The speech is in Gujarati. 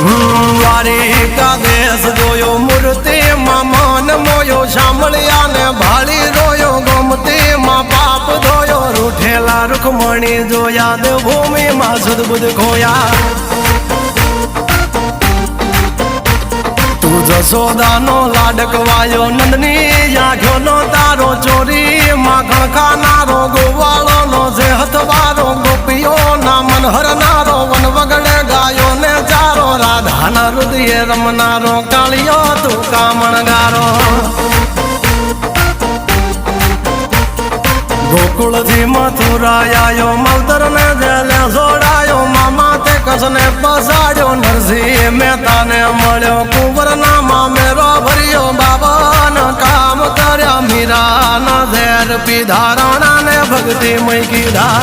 દ્વારિકા દેશ જોયો મૂર્તિ માં મન મોયો સાંભળ્યા ને ભાળી રોયો ગમતી માં પાપ ધોયો રૂઠેલા રૂખમણી જોયા દેવભૂમિ માં સદબુદ્ધ ખોયા તું જશોદાનો લાડકવાયો નંદની આંખો નો તારો ચોરી માખણ ખાનારો ગોવાળો નો જે હથવારો ગોપીઓ ના મન હરનારો વન વગડે ગાયો ને ચારો રાધાના હૃદય રમનારો કાળિયો તું કામણગારો ગોકુળથી મથુરાયો માવતર ને જેલે જોડાયો મામા તે કસને પસાડ્યો નરસિંહ મહેતાને મળ્યો કુંવર ના મામેરો ભર્યો બાબન કામ કર્યા મીરાના ઝેર પીધા રાણા ને ભક્તિ મય કીધા